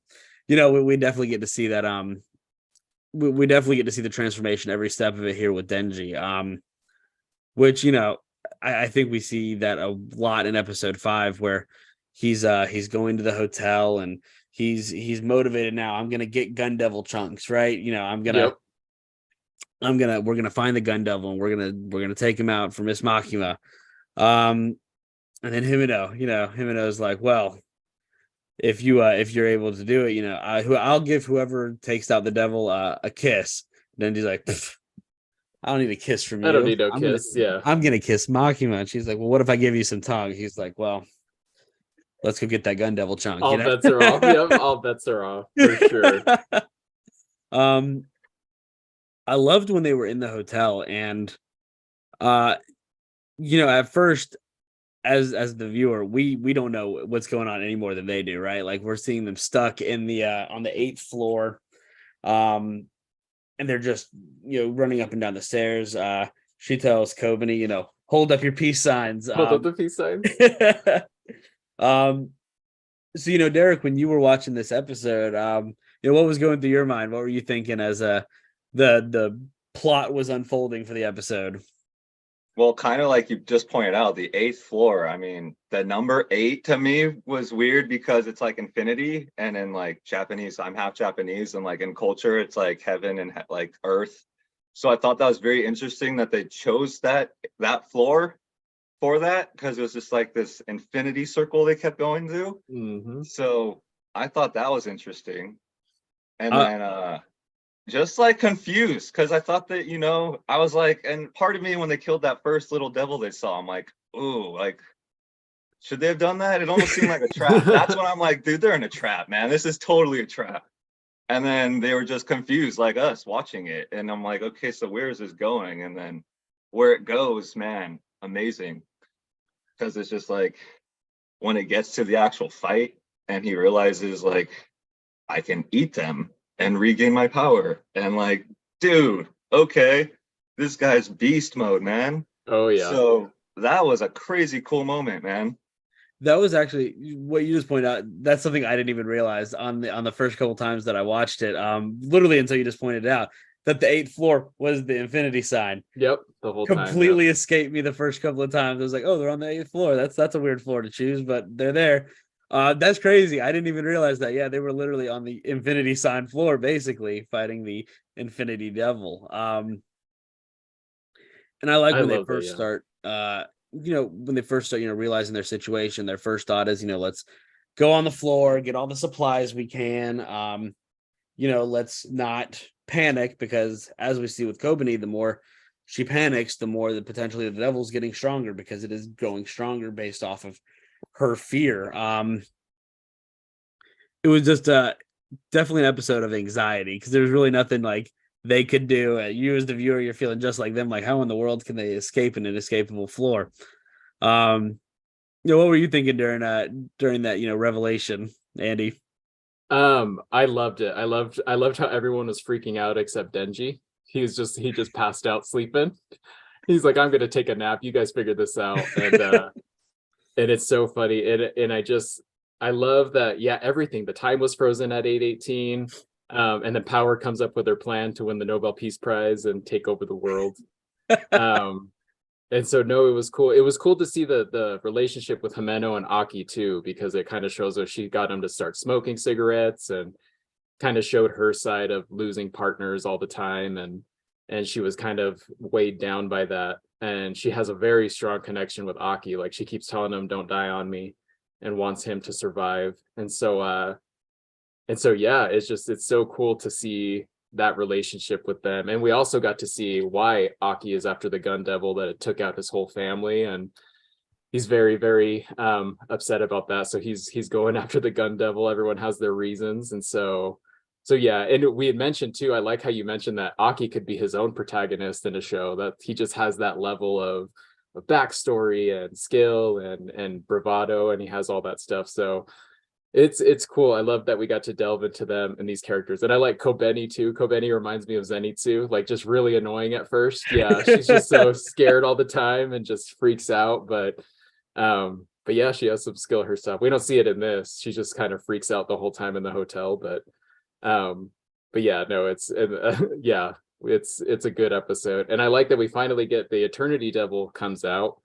we definitely get to see that. We definitely get to see the transformation every step of it here with Denji. Which I think we see that a lot in episode 5, where he's going to the hotel and he's motivated now. I'm gonna get Gun Devil chunks, right? Yep. We're gonna find the Gun Devil and we're gonna take him out for Miss Makima. And then Himeno is like, well, if you're able to do it, I'll give whoever takes out the devil a kiss. Then he's like, I don't need a kiss from I don't you. need no kiss. Yeah. I'm gonna kiss Makima. And she's like, well, what if I give you some tongue? He's like, well, let's go get that Gun Devil chunk. All bets are off. Yep, all bets are off for sure. I loved when they were in the hotel, and at first, as the viewer, we don't know what's going on any more than they do, right? Like, we're seeing them stuck in the on the 8th floor, and they're just running up and down the stairs. She tells Kobani, hold up your peace signs. Hold up the peace signs. So Derek, when you were watching this episode, what was going through your mind? What were you thinking as the plot was unfolding for the episode? Well, kind of like you just pointed out, the 8th floor. I mean, the number 8 to me was weird, because it's like infinity, and in like Japanese, I'm half Japanese, and like in culture, it's like heaven and like earth. So I thought that was very interesting that they chose that floor for that, because it was just like this infinity circle they kept going through. Mm-hmm. So I thought that was interesting. And then just like confused, because I thought that, I was like, and part of me, when they killed that first little devil they saw, I'm like, ooh, like, should they have done that? It almost seemed like a trap. That's when I'm like, dude, they're in a trap, man. This is totally a trap. And then they were just confused like us watching it. And I'm like, okay, so where is this going? And then where it goes, man, amazing. Because it's just like, when it gets to the actual fight and he realizes, like, I can eat them and regain my power. And like, dude, okay, this guy's beast mode, man. Oh yeah. So that was a crazy cool moment, man. That was actually what you just pointed out. That's something I didn't even realize on the first couple times that I watched it. Literally until you just pointed out that the 8th floor was the infinity sign. Yep, the whole Completely time, escaped me the first couple of times. I was like, oh, they're on the 8th floor. That's a weird floor to choose, but they're there. That's crazy. I didn't even realize that. Yeah, they were literally on the infinity sign floor, basically fighting the infinity devil. And I like when they first start when they first start realizing their situation. Their first thought is, let's go on the floor, get all the supplies we can. Let's not panic, because as we see with Kobani, the more she panics, the more that potentially the devil's getting stronger, because it is growing stronger based off of her fear. It was just definitely an episode of anxiety, because there's really nothing like they could do. You as the viewer, you're feeling just like them, like how in the world can they escape an inescapable floor? What were you thinking during that revelation, Andy? I loved it. I loved how everyone was freaking out except Denji. He just passed out sleeping. He's like, I'm gonna take a nap. You guys figure this out. And it's so funny. And I love that, yeah, everything. The time was frozen at 8:18. And then Power comes up with their plan to win the Nobel Peace Prize and take over the world. And so no, it was cool. It was cool to see the relationship with Himeno and Aki too, because it kind of shows that she got him to start smoking cigarettes and kind of showed her side of losing partners all the time, and she was kind of weighed down by that. And she has a very strong connection with Aki. Like, she keeps telling him, "Don't die on me," and wants him to survive. And so yeah, it's so cool to see that relationship with them. And we also got to see why Aki is after the gun devil, that it took out his whole family, and he's very, very upset about that. So he's going after the gun devil. Everyone has their reasons. And so yeah. And we had mentioned too, I like how you mentioned that Aki could be his own protagonist in a show, that he just has that level of backstory and skill and bravado, and he has all that stuff. So it's cool. I love that we got to delve into them and these characters. And I like Kobeni too. Kobeni reminds me of Zenitsu, like just really annoying at first. Yeah, she's just so scared all the time and just freaks out. But yeah, she has some skill herself. We don't see it in this. She just kind of freaks out the whole time in the hotel. But yeah, no, yeah, it's a good episode. And I like that we finally get the Eternity Devil comes out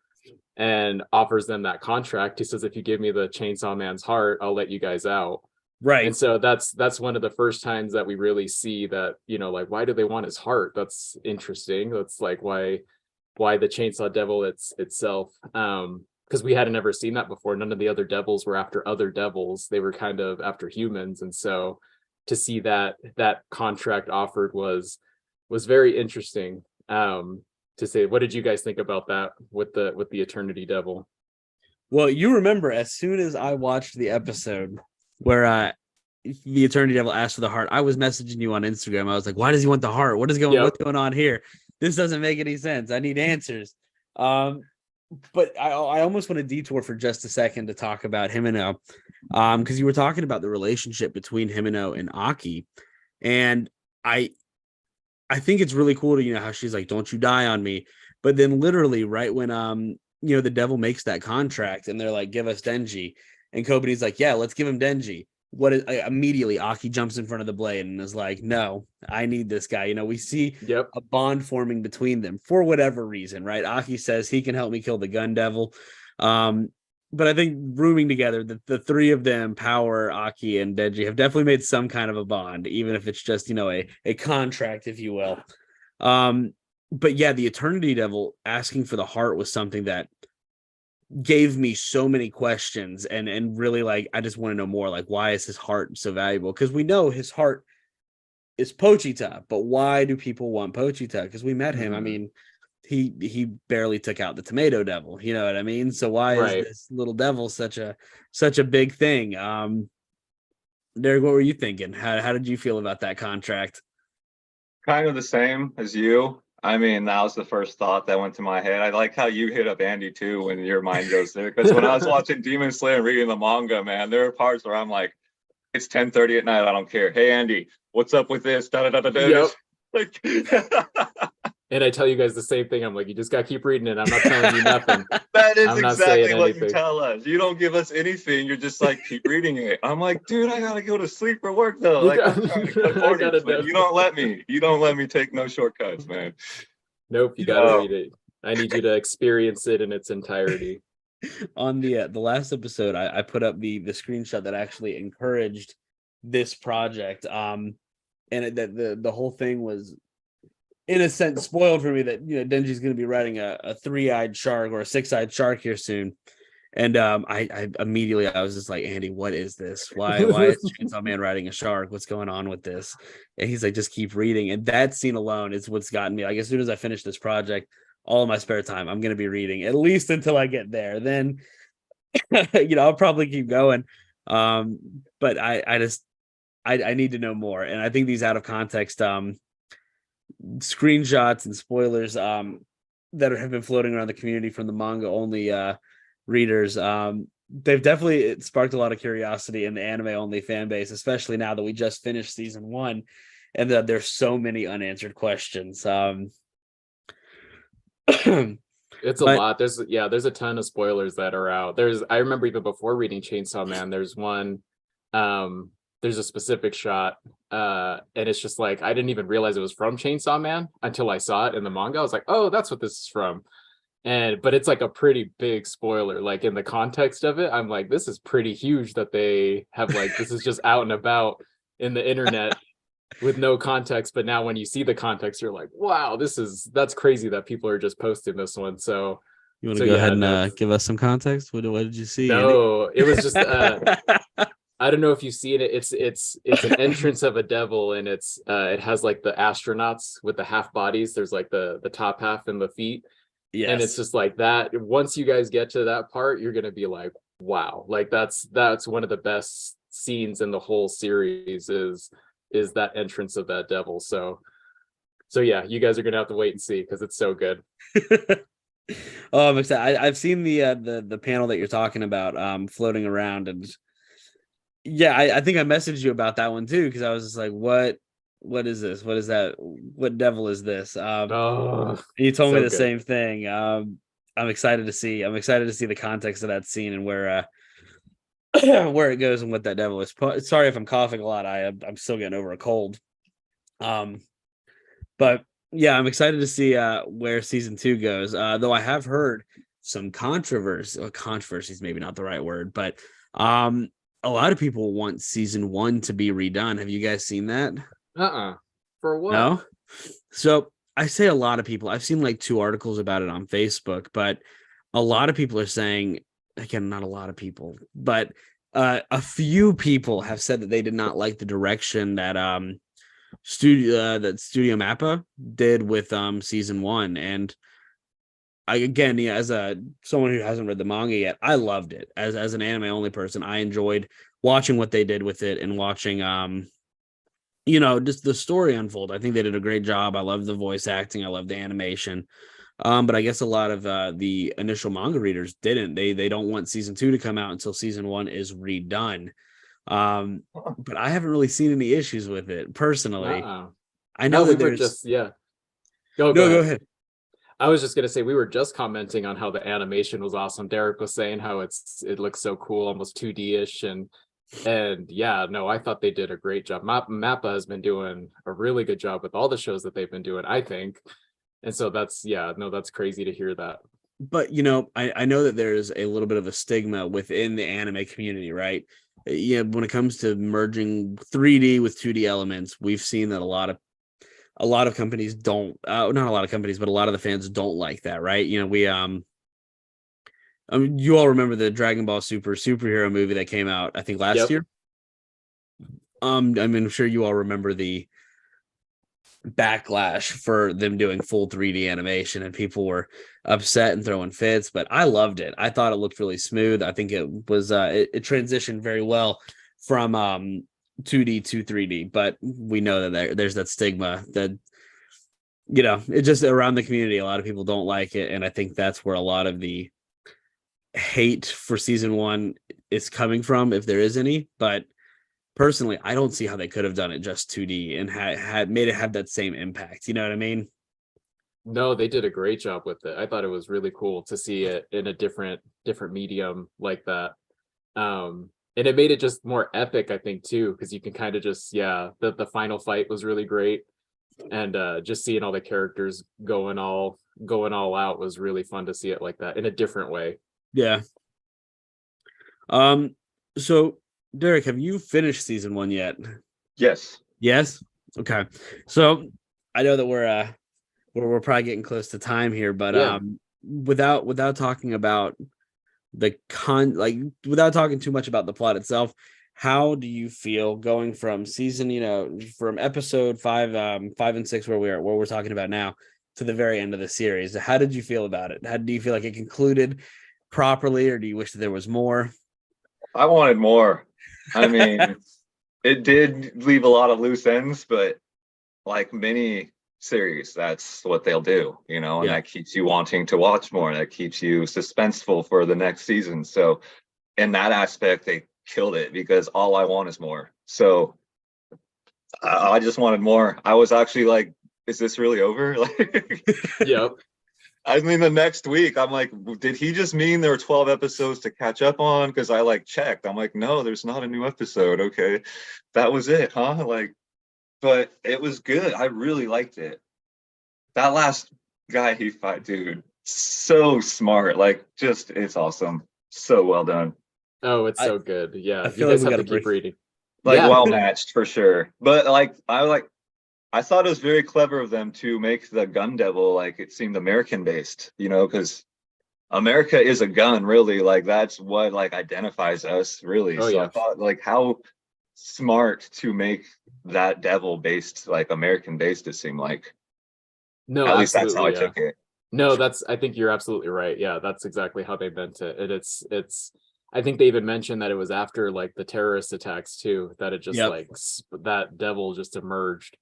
and offers them that contract. He says, if you give me the Chainsaw Man's heart, I'll let you guys out. Right. And so that's one of the first times that we really see that, like, why do they want his heart? That's interesting. That's like why the Chainsaw Devil itself. Because we hadn't ever seen that before. None of the other devils were after other devils. They were kind of after humans. And so to see that contract offered was very interesting. To say, what did you guys think about that with the Eternity Devil? Well, you remember, as soon as I watched the episode where the Eternity Devil asked for the heart, I was messaging you on Instagram. I was like, why does he want the heart? What's going on here? This doesn't make any sense. I need answers. But I almost want to detour for just a second to talk about Himeno, because you were talking about the relationship between Himeno and Aki, and I think it's really cool to, how she's like, "Don't you die on me." But then literally right when, the devil makes that contract and they're like, "Give us Denji." And Kobe's like, "Yeah, let's give him Denji." Immediately Aki jumps in front of the blade and is like, "No, I need this guy." We see a bond forming between them for whatever reason, right? Aki says he can help me kill the gun devil. But I think rooming together, the three of them, Power, Aki, and Denji, have definitely made some kind of a bond, even if it's just, a contract, if you will. But yeah, the Eternity Devil asking for the heart was something that gave me so many questions, and really, like, I just want to know more, like, why is his heart so valuable? Because we know his heart is Pochita, but why do people want Pochita? Because we met him. I mean, he barely took out the tomato devil, you know what I mean? So why is this little devil such a big thing? Derek, what were you thinking? How did you feel about that contract? Kind of the same as you. I mean, that was the first thought that went to my head. I like how you hit up Andy too when your mind goes there. Because when I was watching Demon Slayer and reading the manga, man, there are parts where I'm like, it's 10:30 at night. I don't care. Hey, Andy, what's up with this? Da da da da. Yep. Like, and I tell you guys the same thing. I'm like, you just got to keep reading it. I'm not telling you nothing. That is exactly what you tell us. You don't give us anything. You're just like, keep reading it. I'm like, dude, I gotta go to sleep for work though. Like, I'm trying to cut corners, but you don't let me. You don't let me take no shortcuts, man. Nope, you gotta read it. I need you to experience it in its entirety. On the last episode, I put up the screenshot that actually encouraged this project. And the whole thing was, in a sense, spoiled for me that Denji's going to be riding a 3-eyed shark or a 6-eyed shark here soon. And I immediately I was just like, Andy, what is this? Why is Chainsaw Man riding a shark? What's going on with this? And he's like, just keep reading. And that scene alone is what's gotten me. Like as soon as I finish this project, all of my spare time, I'm gonna be reading at least until I get there. Then I'll probably keep going. But I just I need to know more. And I think these out of context screenshots and spoilers that have been floating around the community from the manga only readers, they've definitely sparked a lot of curiosity in the anime only fan base, especially now that we just finished season 1 and that there's so many unanswered questions. It's a lot. There's a ton of spoilers that are out. I remember even before reading Chainsaw Man, there's one, there's a specific shot, and it's just like I didn't even realize it was from Chainsaw Man until I saw it in the manga. I was like, oh, that's what this is from. But it's like a pretty big spoiler. Like in the context of it, I'm like, this is pretty huge that they have like this is just out and about in the internet with no context. But now when you see the context, you're like, wow, that's crazy that people are just posting this one. So you want to go ahead and give us some context? What did you see? No, it was just I don't know if you've seen it. It's an entrance of a devil, and it has like the astronauts with the half bodies. There's like the top half and the feet. Yes. And it's just like that. Once you guys get to that part, you're gonna be like, wow, like that's one of the best scenes in the whole series is that entrance of that devil. So yeah, you guys are gonna have to wait and see because it's so good. Oh, I'm excited. I've seen the panel that you're talking about floating around, and yeah, I think I messaged you about that one too because I was just like, what is this? What is that? What devil is this? You told me the same thing. I'm excited to see. I'm excited to see the context of that scene and where where it goes and what that devil is. Sorry if I'm coughing a lot. I'm still getting over a cold. But yeah, I'm excited to see where season 2 goes. Though I have heard some controversy. Controversy is maybe not the right word, but a lot of people want season 1 to be redone. Have you guys seen that? For what? No. So I say a lot of people. I've seen like 2 articles about it on Facebook, but a lot of people are saying, again, not a lot of people, but a few people have said that they did not like the direction that Studio Mappa did with season 1. And again, yeah, as someone who hasn't read the manga yet, I loved it. As an anime only person, I enjoyed watching what they did with it and watching just the story unfold. I think they did a great job. I love the voice acting. I love the animation. But I guess a lot of the initial manga readers didn't. They don't want season 2 to come out until season 1 is redone. But I haven't really seen any issues with it personally. I know that there's Go ahead. I was just gonna say we were just commenting on how the animation was awesome. Derek was saying how it looks so cool, almost 2D-ish, and yeah, no, I thought they did a great job. Mappa has been doing a really good job with all the shows that they've been doing, I think. And so that's crazy to hear that. But I know that there's a little bit of a stigma within the anime community, right? Yeah, when it comes to merging 3D with 2D elements, we've seen that a lot of companies don't, not a lot of companies, but a lot of the fans don't like that, right? We you all remember the Dragon Ball Super superhero movie that came out, I think last year. I'm sure you all remember the backlash for them doing full 3D animation, and people were upset and throwing fits, but I loved it. I thought it looked really smooth. I think it was it transitioned very well from 2D to 3D, but we know that there's that stigma that it just around the community, a lot of people don't like it, and I think that's where a lot of the hate for season 1 is coming from, if there is any. But personally, I don't see how they could have done it just 2D and had made it have that same impact. You know what I mean? No, they did a great job with it. I thought it was really cool to see it in a different medium like that. And it made it just more epic, I think, too, because you can kind of just the final fight was really great, and just seeing all the characters going all out was really fun to see it like that in a different way. Yeah. So Derek, have you finished season 1 yet? Yes. Yes. Okay. So I know that we're probably getting close to time here, but without talking about like without talking too much about the plot itself, how do you feel going from season, from episode 5 and 6 where we're talking about now to the very end of the series? How did you feel about it? How do you feel like it concluded properly, or do you wish that there was more? I wanted more. I mean, it did leave a lot of loose ends, but like many series, that's what they'll do, and Yeah. that keeps you wanting to watch more. That keeps you suspenseful for the next season. So in that aspect, they killed it because all I want is more. So I just wanted more. I was actually like, is this really over? Like, Yep. I mean, the next week, I'm like, did he just mean there were 12 episodes to catch up on? Because I like checked. I'm like, no, there's not a new episode. Okay. That was it, huh? Like, but it was good. I really liked it. That last guy he fought, dude, so smart. Like, just, it's awesome. So well done. Oh, it's I so good. I Yeah, you feel like guys we have got to to keep break. reading. Like, Yeah. well matched for sure. But I thought it was very clever of them to make the gun devil like it seemed American based, because America is a gun, really. Like that's what like identifies us, really. Oh So yeah. I thought like how smart to make that devil based, like American based, it seemed like. No, At least that's how absolutely. I Yeah. took it. No, I think you're absolutely right. Yeah, that's exactly how they meant it. It's I think they even mentioned that it was after like the terrorist attacks too, that it just Yep. like that devil just emerged.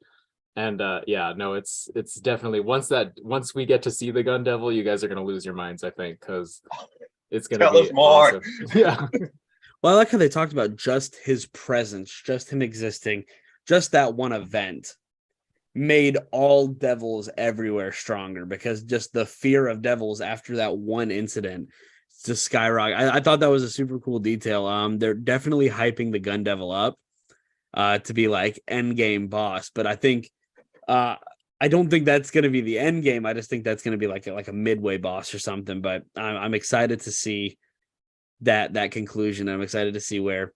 And yeah, no, it's definitely once we get to see the gun devil, you guys are gonna lose your minds, I think, because it's gonna Tell us be more. awesome. Yeah. Well, I like how they talked about just his presence, just him existing, just that one event made all devils everywhere stronger, because just the fear of devils after that one incident just skyrocket. I thought that was a super cool detail. They're definitely hyping the gun devil up to be like end game boss, but uh I don't think that's going to be the end game. I just think that's going to be like a midway boss or something. But I'm excited to see that conclusion. I'm excited to see where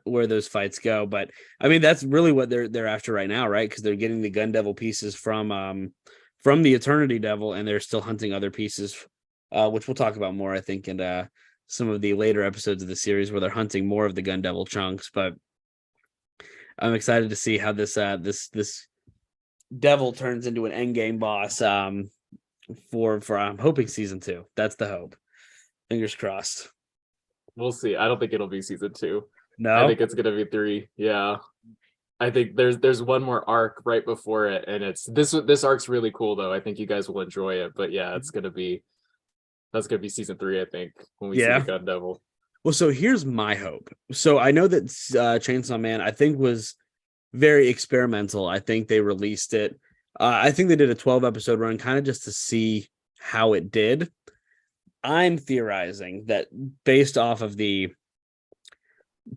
those fights go. But I mean, that's really what they're after right now, right? Because they're getting the gun devil pieces from the Eternity Devil, and they're still hunting other pieces, which we'll talk about more, I think, in some of the later episodes of the series where they're hunting more of the gun devil chunks. But I'm excited to see how this devil turns into an end game boss. For I'm hoping season 2. That's the hope. Fingers crossed. We'll see. I don't think it'll be season 2. I No. think it's gonna be 3. Yeah. I think there's one more arc right before it, and it's this arc's really cool though. I think you guys will enjoy it. But yeah, that's gonna be season 3, I think, when we see the Yeah. gun devil. Well, so here's my hope. So I know that Chainsaw Man, I think, was very experimental. I think they released it. I think they did a 12 episode run kind of just to see how it did. I'm theorizing that based off of the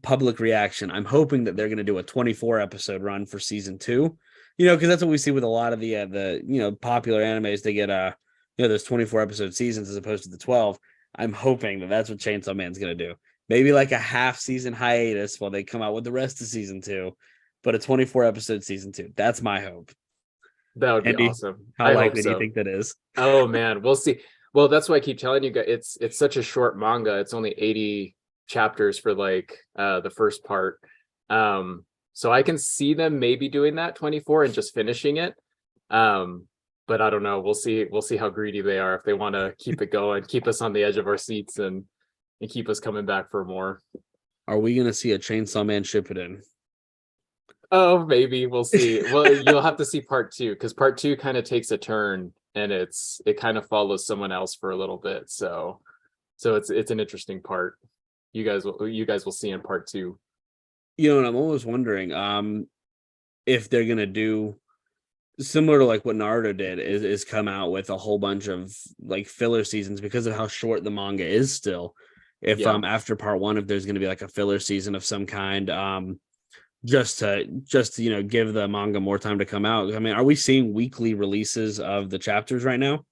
public reaction, I'm hoping that they're going to do a 24 episode run for season 2. Because that's what we see with a lot of the popular animes. They get those 24 episode seasons as opposed to the 12. I'm hoping that that's what Chainsaw Man's going to do. Maybe like a half season hiatus while they come out with the rest of season 2, but a 24 episode season 2. That's my hope. That would be Andy, awesome. how I hope likely do you so. think that is? Oh man, we'll see. Well, that's why I keep telling you guys it's such a short manga. It's only 80 chapters for like the first part. So I can see them maybe doing that 24 and just finishing it. But I don't know. We'll see how greedy they are, if they want to keep it going, keep us on the edge of our seats and keep us coming back for more. Are we going to see a Chainsaw Man Shippuden? Oh, maybe we'll see. Well, you'll have to see part 2, because part 2 kind of takes a turn, and it kind of follows someone else for a little bit. So it's an interesting part. You guys will see in part 2. And I'm almost wondering if they're going to do similar to like what Naruto did, is come out with a whole bunch of like filler seasons because of how short the manga is still. If Yeah. After part 1, if there's going to be like a filler season of some kind, just to give the manga more time to come out. I mean, are we seeing weekly releases of the chapters right now?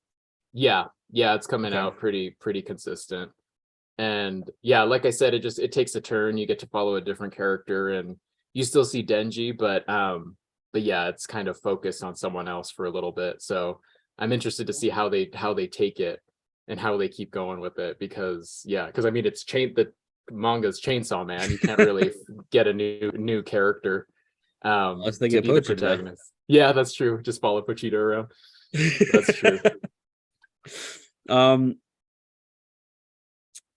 Yeah, it's coming Okay. out pretty consistent. And yeah, like I said, it takes a turn. You get to follow a different character, and you still see Denji, but yeah, it's kind of focused on someone else for a little bit. So I'm interested to see how they take it. and how they keep going with it, because I mean it's the manga's Chainsaw Man. You can't really get a new character Unless they to get be the Pochita. protagonist. Yeah, that's true. Just follow Pochita around. That's true.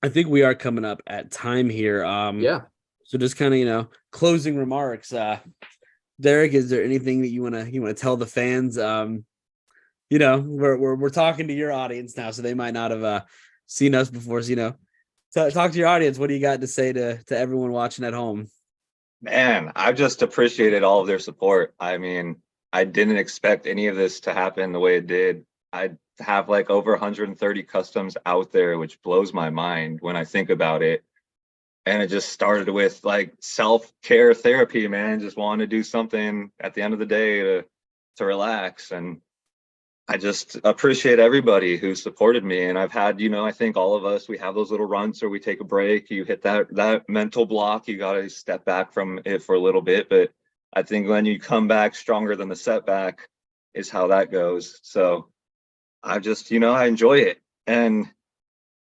I think we are coming up at time here. Yeah. So just kind of, closing remarks. Derek, is there anything that you wanna tell the fans? We're talking to your audience now, so they might not have seen us before. So, talk to your audience. What do you got to say to everyone watching at home? Man, I just appreciated all of their support. I mean, I didn't expect any of this to happen the way it did. I have like over 130 customs out there, which blows my mind when I think about it. And it just started with like self-care therapy, man. Just wanting to do something at the end of the day to relax. And I just appreciate everybody who supported me. And I've had, I think all of us, we have those little runs where we take a break. You hit that mental block. You got to step back from it for a little bit. But I think when you come back stronger than the setback is how that goes. So I just, I enjoy it. And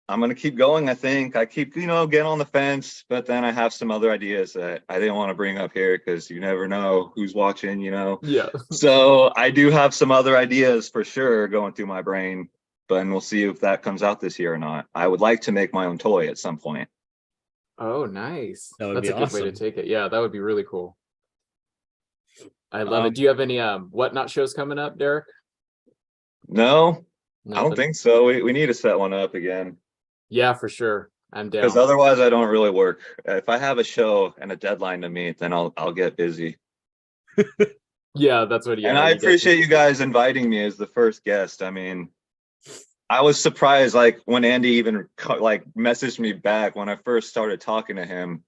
I'm going to keep going. I think I keep, getting on the fence, but then I have some other ideas that I didn't want to bring up here because you never know who's watching, Yeah. So I do have some other ideas for sure going through my brain, but we'll see if that comes out this year or not. I would like to make my own toy at some point. Oh, nice. That would That's be a good way to awesome. take it. Yeah, that would be really cool. I love it. Do you have any Whatnot shows coming up, Derek? No, I don't Nothing? think so. We need to set one up again Yeah, for sure. I'm down. because otherwise I don't really work. If I have a show and a deadline to meet, then I'll get busy. Yeah, that's what. Yeah, And I you get appreciate you guys inviting me as the first guest. I mean, I was surprised, like when Andy even messaged me back when I first started talking to him,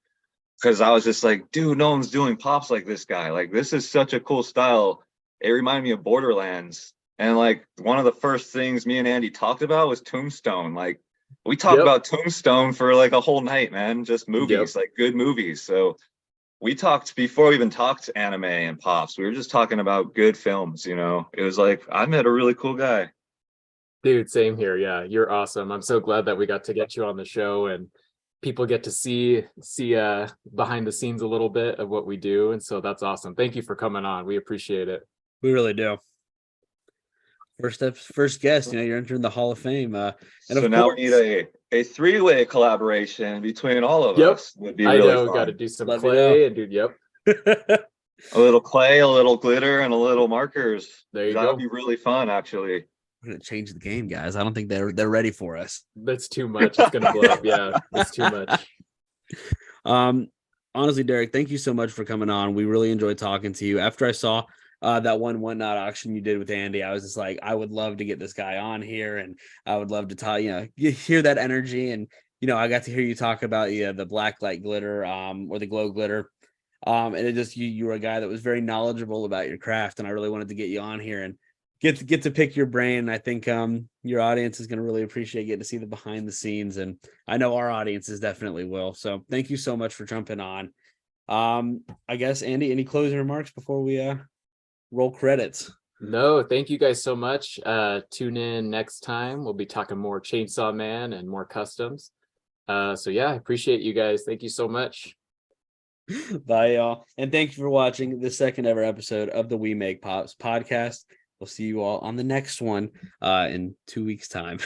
because I was just like, dude, no one's doing pops like this guy. Like, this is such a cool style. It reminded me of Borderlands. And like one of the first things me and Andy talked about was Tombstone. Like, we talked Yep. about Tombstone for like a whole night, man. Just movies, Yep. like good movies. So we talked before we even talked anime and pops. We were just talking about good films, It was like I met a really cool guy. Dude, same here. Yeah, you're awesome. I'm so glad that we got to get you on the show and people get to see behind the scenes a little bit of what we do. And so that's awesome. Thank you for coming on. We appreciate it. We really do. First guest, you're entering the Hall of Fame. And So of now course, we need a three-way collaboration between all of Yep. us. Would be I really know. fun. Got to do some Let me clay know. and dude. Yep. A little clay, a little glitter, and a little markers. There you That'd go. be really fun, actually. We're gonna change the game, guys. I don't think they're ready for us. That's too much. It's gonna blow up. Yeah, it's too much. Honestly, Derek, thank you so much for coming on. We really enjoyed talking to you. After I saw that one Whatnot auction you did with Andy, I was just like, I would love to get this guy on here, and I would love to talk. Hear that energy, and I got to hear you talk about the black light glitter, or the glow glitter, and it just you were a guy that was very knowledgeable about your craft, and I really wanted to get you on here and get to pick your brain. I think your audience is going to really appreciate getting to see the behind the scenes, and I know our audiences definitely will. So thank you so much for jumping on. I guess Andy, any closing remarks before we roll credits? No, thank you guys so much. Tune in next time. We'll be talking more Chainsaw Man and more customs. So yeah, I appreciate you guys. Thank you so much. Bye, y'all. And thank you for watching the second ever episode of the We Make Pops podcast. We'll see you all on the next one in 2 weeks' time.